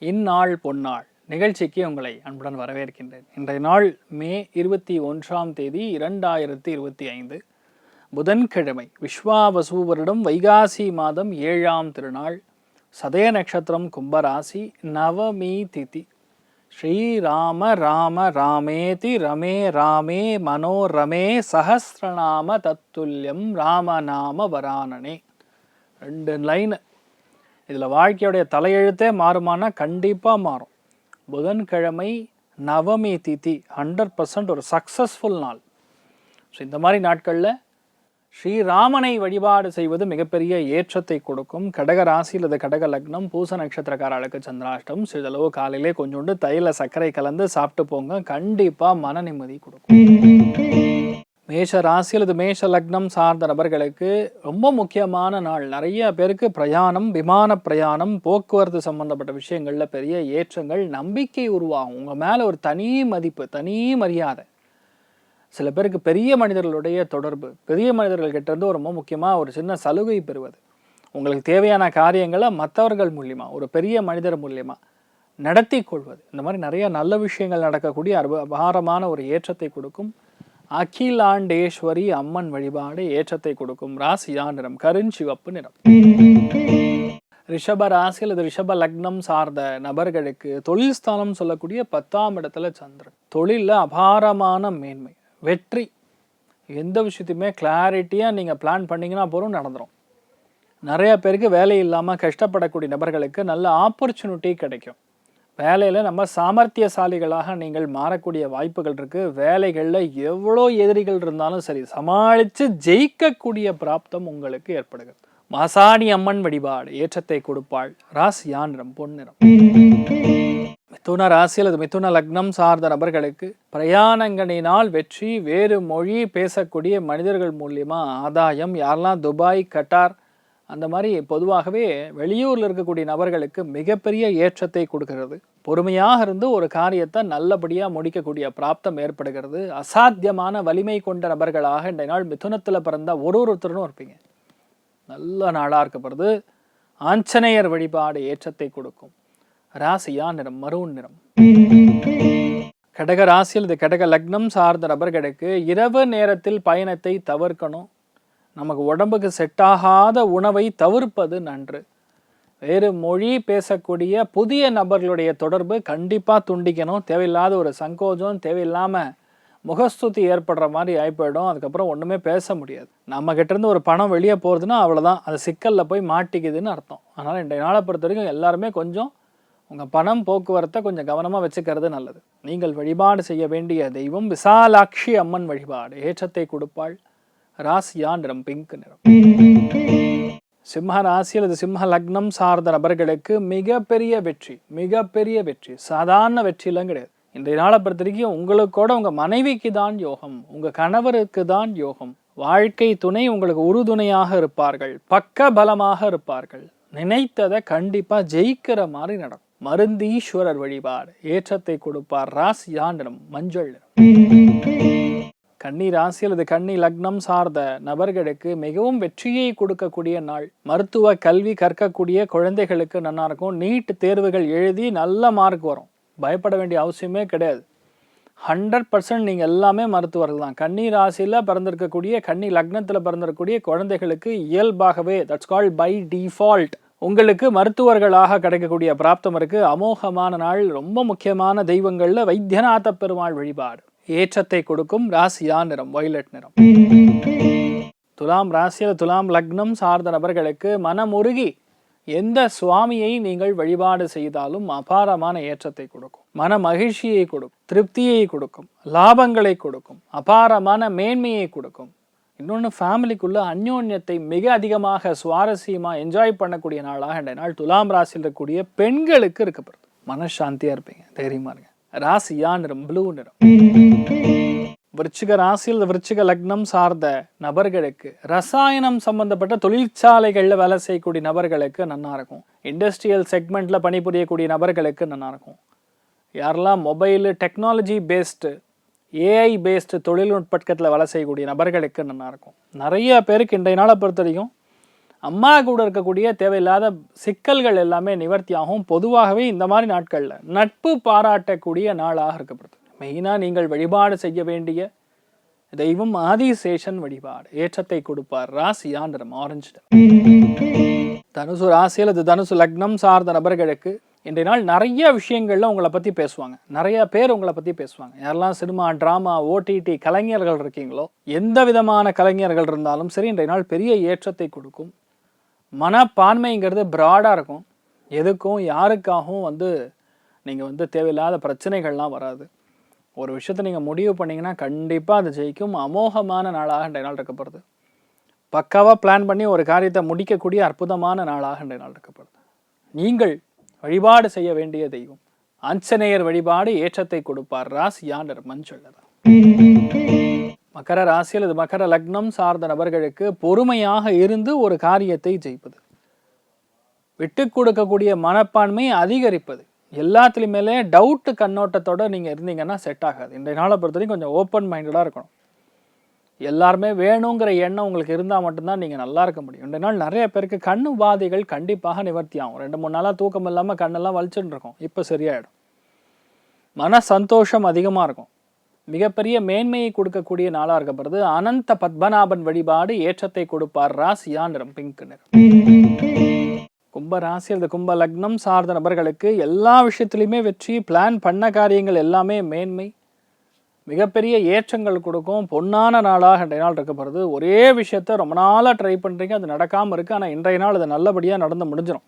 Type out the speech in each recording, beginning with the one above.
இந்நாள் பொன்னாள் நிகழ்ச்சிக்கு உங்களை அன்புடன் வரவேற்கின்றேன். இன்றைய நாள் மே 21ஆம் தேதி 2025 புதன்கிழமை. விஸ்வாவசு வருடம் வைகாசி மாதம் 7ஆம் திருநாள். சதய நட்சத்திரம், கும்பராசி, நவமி திதி. ஸ்ரீராம ராம ராமேதி ரமே ராமே மனோரமே சஹஸ்ரநாம தத்துல்யம் ராமநாம வரானனே. 2 லைன். இதில் வாழ்க்கையுடைய தலையெழுத்தே மாறுமானா கண்டிப்பாக மாறும். புதன்கிழமை, நவமி திதி 100% ஒரு சக்ஸஸ்ஃபுல் நாள். ஸோ இந்த மாதிரி நாட்களில் ஸ்ரீராமனை வழிபாடு செய்வது மிகப்பெரிய ஏற்றத்தை கொடுக்கும். கடக ராசி அல்லது கடக லக்னம், பூச நட்சத்திரக்காரர்களுக்கு சந்திராஷ்டம். சிறிதளவு காலையிலே கொஞ்சோண்டு தைல சர்க்கரை கலந்து சாப்பிட்டு போங்க, கண்டிப்பாக மன நிம்மதி கொடுக்கும். மேஷ ராசி அல்லது மேஷ லக்னம் சார்ந்த நபர்களுக்கு ரொம்ப முக்கியமான நாள். நிறைய பேருக்கு பிரயாணம், விமான பிரயாணம், போக்குவரத்து சம்பந்தப்பட்ட விஷயங்களில் பெரிய ஏற்றங்கள், நம்பிக்கை உருவாகும். உங்கள் மேலே ஒரு தனி மதிப்பு, தனி மரியாதை. சில பேருக்கு பெரிய மனிதர்களுடைய தொடர்பு, பெரிய மனிதர்கள்கிட்ட இருந்து ரொம்ப முக்கியமாக ஒரு சின்ன சலுகை பெறுவது, உங்களுக்கு தேவையான காரியங்களை மற்றவர்கள் மூலியமாக, ஒரு பெரிய மனிதர் மூலியமாக நடத்தி கொள்வது, இந்த மாதிரி நிறைய நல்ல விஷயங்கள் நடக்கக்கூடிய அபாரமான ஒரு ஏற்றத்தை கொடுக்கும். அகிலாண்டேஸ்வரி அம்மன் வழிபாடு ஏற்றத்தை கொடுக்கும். ராசியா நிறம் கருஞ்சிவப்பு நிறம். ரிஷப ராசி அல்லது ரிஷப லக்னம் சார்ந்த நபர்களுக்கு தொழில் ஸ்தானம் சொல்லக்கூடிய 10ஆம் இடத்துல சந்திரன். தொழிலில் அபாரமான மேன்மை, வெற்றி. எந்த விஷயத்தையுமே கிளாரிட்டியாக நீங்கள் பிளான் பண்ணிங்கன்னா போகிறோம், நடந்துடும். நிறைய பேருக்கு வேலை இல்லாமல் கஷ்டப்படக்கூடிய நபர்களுக்கு நல்ல ஆப்பர்ச்சுனிட்டி கிடைக்கும். வேலையில் நம்ம சாமர்த்தியசாலிகளாக நீங்கள் மாறக்கூடிய வாய்ப்புகள் இருக்குது. வேலைகளில் எவ்வளோ எதிரிகள் இருந்தாலும் சரி, சமாளித்து ஜெயிக்கக்கூடிய பிராப்தம் உங்களுக்கு ஏற்படுகிறது. மாசாணி அம்மன் வழிபாடு ஏற்றத்தை கொடுப்பாள். ராசியா நிறம் பொன்னிறம். மிதுன ராசி அல்லது மிதுன லக்னம் சார்ந்த நபர்களுக்கு பிரயாணங்களினால் வெற்றி, வேறு மொழி பேசக்கூடிய மனிதர்கள் மூலியமாக ஆதாயம். யாரெல்லாம் துபாய், கட்டார், அந்த மாதிரி பொதுவாகவே வெளியூரில் இருக்கக்கூடிய நபர்களுக்கு மிகப்பெரிய ஏற்றத்தை கொடுக்கிறது. பொறுமையாக இருந்து ஒரு காரியத்தை நல்லபடியாக முடிக்கக்கூடிய பிராப்தம் ஏற்படுகிறது. அசாத்தியமான வலிமை கொண்ட நபர்களாக இந்த நாள் மிதுனத்தில் பிறந்த ஒருத்தரும் இருப்பீங்க. நல்ல நாளாக இருக்கப்படுது. ஆஞ்சநேயர் வழிபாடு ஏற்றத்தை கொடுக்கும். ராசியா நிறம் மரூன் நிறம். கடக ராசியில் இது கடக லக்னம் சார்ந்த நபர்களுக்கு இரவு நேரத்தில் பயணத்தை தவிர்க்கணும். நமக்கு உடம்புக்கு செட்டாகாத உணவை தவிர்ப்பது நன்று. வேறு மொழி பேசக்கூடிய புதிய நபர்களுடைய தொடர்பு கண்டிப்பாக துண்டிக்கணும். தேவையில்லாத ஒரு சங்கோஜம், தேவையில்லாமல் முகஸ்துதி ஏற்படுற மாதிரி ஆகிப்போயிடும். அதுக்கப்புறம் ஒன்றுமே பேச முடியாது. நம்ம கிட்டேருந்து ஒரு பணம் வெளியே போகிறதுனா அவ்வளோதான், அது சிக்கலில் போய் மாட்டிக்குதுன்னு அர்த்தம். அதனால் இன்றைய நாளை பொறுத்த வரைக்கும் எல்லாருமே கொஞ்சம் உங்கள் பணம் போக்குவரத்தை கொஞ்சம் கவனமாக வச்சுக்கிறது நல்லது. நீங்கள் வழிபாடு செய்ய வேண்டிய தெய்வம் விசாலாட்சி அம்மன் வழிபாடு ஏற்றத்தை கொடுப்பாள். ராசியா நிறம் பிங்க் நிறம். சிம்ம ராசி அல்லது சிம்ம லக்னம் சார்ந்த நபர்களுக்கு மிகப்பெரிய வெற்றி, மிகப்பெரிய வெற்றி. சாதாரண வெற்றிலாம் கிடையாது. இன்றைய நாளை பொறுத்த வரைக்கும் உங்களுக்கோட உங்கள் மனைவிக்கு தான் யோகம், உங்கள் கணவருக்கு தான் யோகம். வாழ்க்கை துணை உங்களுக்கு உறுதுணையாக இருப்பார்கள், பக்க பலமாக இருப்பார்கள். நினைத்ததை கண்டிப்பாக ஜெயிக்கிற மாதிரி நடக்கும். மருந்தீஸ்வரர் வழிபாடு ஏற்றத்தை கொடுப்பார். ராசியா நிறம் மஞ்சள் நிறம். கன்னி ராசி அல்லது கன்னி லக்னம் சார்ந்த நபர்களுக்கு மிகவும் வெற்றியை கொடுக்கக்கூடிய நாள். மருத்துவ கல்வி கற்கக்கூடிய குழந்தைகளுக்கு நல்லா இருக்கும். நீட் தேர்வுகள் எழுதி நல்ல மார்க் வரும். பயப்பட வேண்டிய அவசியமே கிடையாது. 100% நீங்கள் எல்லாமே மருத்துவர்கள் தான். கன்னி ராசியில் பிறந்திருக்கக்கூடிய, கன்னி லக்னத்தில் பிறந்திருக்கக்கூடிய குழந்தைகளுக்கு இயல்பாகவே, தட்ஸ் கால்ட் பை டிஃபால்ட், உங்களுக்கு மருத்துவர்களாக கிடைக்கக்கூடிய பிராப்தம் இருக்குது. அமோகமான நாள். ரொம்ப முக்கியமான தெய்வங்களில் வைத்தியநாத பெருமாள் வழிபாடு ஏற்றத்தை கொடுக்கும். ராசியா நிறம் வயலட் நிறம். துலாம் ராசியில் துலாம் லக்னம் சார்ந்த நபர்களுக்கு மனமுருகி எந்த சுவாமியை நீங்கள் வழிபாடு செய்தாலும் அபாரமான ஏற்றத்தை கொடுக்கும். மன மகிழ்ச்சியை கொடுக்கும், திருப்தியை கொடுக்கும், லாபங்களை கொடுக்கும், அபாரமான மேன்மையை கொடுக்கும். இன்னொன்று, ஃபேமிலிக்குள்ள அந்யோன்யத்தை மிக அதிகமாக சுவாரஸ்யமாக என்ஜாய் பண்ணக்கூடிய நாளாக இந்த நாள் துலாம் ராசியில் இருக்கக்கூடிய பெண்களுக்கு இருக்கப்படுது. மனசாந்தியாக இருப்பீங்க, தைரியமாக இருங்க. ராசியா நிறம் ப்ளூ நிறம். விருச்சிக ராசியில் விருச்சிக லக்னம் சார்ந்த நபர்களுக்கு ரசாயனம் சம்பந்தப்பட்ட தொழிற்சாலைகளில் வேலை செய்யக்கூடிய நபர்களுக்கு நல்லா இருக்கும். இண்டஸ்ட்ரியல் செக்மெண்ட்டில் பணிபுரியக்கூடிய நபர்களுக்கு நல்லா இருக்கும். யாரெல்லாம் mobile, technology based, AI based தொழில்நுட்பத்தில் வேலை செய்யக்கூடிய நபர்களுக்கு நல்லா இருக்கும். நிறைய பேருக்கு இன்றைய நாளை பொறுத்த வரைக்கும் அம்மா கூட இருக்கக்கூடிய தேவையில்லாத சிக்கல்கள் எல்லாமே நிவர்த்தியாகும். பொதுவாகவே இந்த மாதிரி நாட்களில் நட்பு பாராட்டக்கூடிய நாளாக இருக்கப்படுது. மெயினாக நீங்கள் வழிபாடு செய்ய வேண்டிய தெய்வம் ஆதிசேஷன் வழிபாடு. ஏற்றத்தை கொடுப்பார். ராசியா நிறம் ஆரஞ்சு. தனுசு ராசியில் அது தனுசு லக்னம் சார்ந்த நபர்களுக்கு இன்றைய நாள் நிறைய விஷயங்கள்ல உங்களை பற்றி பேசுவாங்க. நிறைய பேர் உங்களை பற்றி பேசுவாங்க. யாரெல்லாம் சினிமா, ட்ராமா, ஓடிடி கலைஞர்கள் இருக்கீங்களோ, எந்த விதமான கலைஞர்கள் இருந்தாலும் சரி, இன்றைய நாள் பெரிய ஏற்றத்தை கொடுக்கும். மனப்பான்மைங்கிறது ப்ராடாக இருக்கும். எதுக்கும் யாருக்காகவும் நீங்கள் தேவையில்லாத பிரச்சனைகள்லாம் வராது. ஒரு விஷயத்தை நீங்கள் முடிவு பண்ணிங்கன்னா கண்டிப்பாக அது ஜெயிக்கும். அமோகமான நாளாக இன்றைய நாள் இருக்கப்படுது. பக்காவாக பிளான் பண்ணி ஒரு காரியத்தை முடிக்கக்கூடிய அற்புதமான நாளாக இன்றைய நாள் இருக்கப்படுது. நீங்கள் வழிபாடு செய்ய வேண்டிய தெய்வம் ஆஞ்சநேயர் வழிபாடு. ஏற்றத்தை கொடுப்பார். ராசியா நிறம் மஞ்சள். மகர ராசியில் இது மகர லக்னம் சார்ந்த நபர்களுக்கு பொறுமையாக இருந்து ஒரு காரியத்தை ஜெயிப்பது, விட்டு கொடுக்கக்கூடிய மனப்பான்மை அதிகரிப்பது, எல்லாத்துலேயுமே டவுட்டு கண்ணோட்டத்தோடு நீங்கள் இருந்தீங்கன்னா செட் ஆகாது. இன்றைய நாளை பொறுத்தவரைக்கும் கொஞ்சம் ஓப்பன் மைண்டடாக இருக்கணும். எல்லாருமே வேணுங்கிற எண்ணம் உங்களுக்கு இருந்தால் மட்டும்தான் நீங்கள் நல்லா இருக்க முடியும். இன்றைய நாள் நிறைய பேருக்கு கண்ணு உபாதைகள் கண்டிப்பாக நிவர்த்தி ஆகும். 2-3 நாளாக தூக்கம் இல்லாமல் கண்ணெல்லாம் வலிச்சுட்டு இருக்கும். இப்போ சரியாயிடும். மன சந்தோஷம் அதிகமாக இருக்கும். மிகப்பெரிய மேன்மையை கொடுக்கக்கூடிய நாளாக இருக்கப்படுது. அனந்த பத்மநாபன் வழிபாடு. ஏற்றத்தை கொடுப்பார். ராசியா நிறம் பிங்க் நிறம். கும்ப ராசியில் இந்த கும்ப லக்னம் சார்ந்த நபர்களுக்கு எல்லா விஷயத்துலையுமே வெற்றி. பிளான் பண்ண காரியங்கள் எல்லாமே மேன்மை, மிகப்பெரிய ஏற்றங்கள் கொடுக்கும். பொன்னான நாளாக இன்றைய நாள் இருக்கப்படுது. ஒரே விஷயத்த ரொம்ப நாளாக ட்ரை பண்ணுறீங்க, அது நடக்காமல் இருக்குது. ஆனால் இன்றைய நாள் அது நல்லபடியாக நடந்து முடிஞ்சிடும்.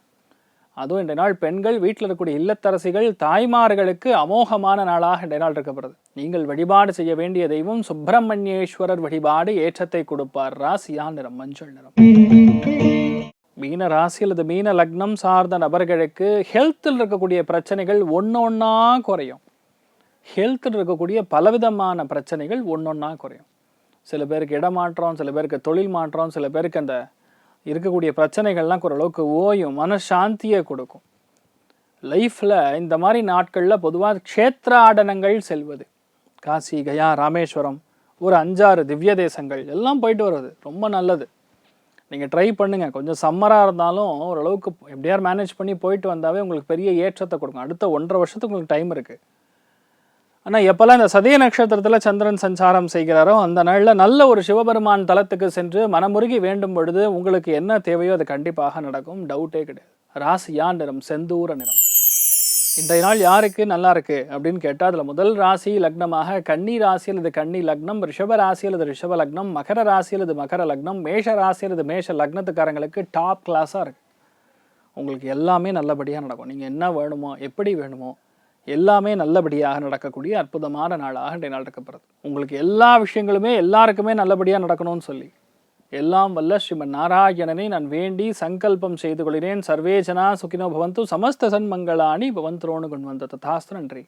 அதுவும் இன்றைய நாள் பெண்கள், வீட்டில் இருக்கக்கூடிய இல்லத்தரசிகள், தாய்மார்களுக்கு அமோகமான நாளாக இன்றைய நாள் இருக்கப்படுது. நீங்கள் வழிபாடு செய்ய வேண்டிய தெய்வம் சுப்பிரமணியேஸ்வரர் வழிபாடு. ஏற்றத்தை கொடுப்பார். ராசியா நிறம் மஞ்சள் நிறம். மீன ராசியில் இது மீன லக்னம் சார்ந்த நபர்களுக்கு ஹெல்த்தில் இருக்கக்கூடிய பிரச்சனைகள் ஒன்றொன்னா குறையும். ஹெல்த்தில் இருக்கக்கூடிய பலவிதமான பிரச்சனைகள் ஒன்றொன்னா குறையும். சில பேருக்கு இடமாற்றம், சில பேருக்கு தொழில் மாற்றம், சில பேருக்கு அந்த இருக்கக்கூடிய பிரச்சனைகள்லாம் ஓரளவுக்கு ஓயும், மனசாந்தியை கொடுக்கும். லைஃப்பில் இந்த மாதிரி நாட்களில் பொதுவாக க்ஷேத்ராடனங்கள் செல்வது, காசி, கயா, ராமேஸ்வரம், ஒரு 5-6 திவ்ய தேசங்கள் எல்லாம் போயிட்டு வருவது ரொம்ப நல்லது. நீங்கள் ட்ரை பண்ணுங்கள். கொஞ்சம் சம்மராக இருந்தாலும் ஓரளவுக்கு எப்படியார் மேனேஜ் பண்ணி போயிட்டு வந்தாவே உங்களுக்கு பெரிய ஏற்றத்தை கொடுக்கும். அடுத்த 1.5 வருஷத்துக்கு உங்களுக்கு டைம் இருக்குது. ஆனால் எப்போல்லாம் இந்த சதய நட்சத்திரத்தில் சந்திரன் சஞ்சாரம் செய்கிறாரோ அந்த நாளில் நல்ல ஒரு சிவபெருமான் தலத்துக்கு சென்று மனமுருகி வேண்டும் பொழுது உங்களுக்கு என்ன தேவையோ அது கண்டிப்பாக நடக்கும். டவுட்டே கிடையாது. ராசியா நிறம் செந்தூர நிறம். இன்றைய நாள் யாருக்கு நல்லா இருக்கு அப்படின்னு கேட்டால் அதில் முதல் ராசி லக்னமாக கன்னி ராசியில் இது கன்னி லக்னம், ரிஷப ராசியில் இது ரிஷப லக்னம், மகர ராசியில் இது மகர லக்னம், மேஷ ராசியில் இது மேஷ லக்னத்துக்காரங்களுக்கு டாப் கிளாஸாக இருக்குது. உங்களுக்கு எல்லாமே நல்லபடியாக நடக்கும். நீங்கள் என்ன வேணுமோ, எப்படி வேணுமோ எல்லாமே நல்லபடியாக நடக்கக்கூடிய அற்புதமான நாளாக இன்றைய நாள் இருக்கப்படுது. உங்களுக்கு எல்லா விஷயங்களுமே எல்லாருக்குமே நல்லபடியாக நடக்கணும்னு சொல்லி எல்லாம் வல்ல ஸ்ரீமன் நாராயணனை நான் வேண்டி சங்கல்பம் செய்து கொள்கிறேன். சர்வேஜனா சுகினோ பவந்து, சமஸ்த சன்மங்களாணி பவந்தோனு குண்வந்த ததாஸ்து. நன்றி.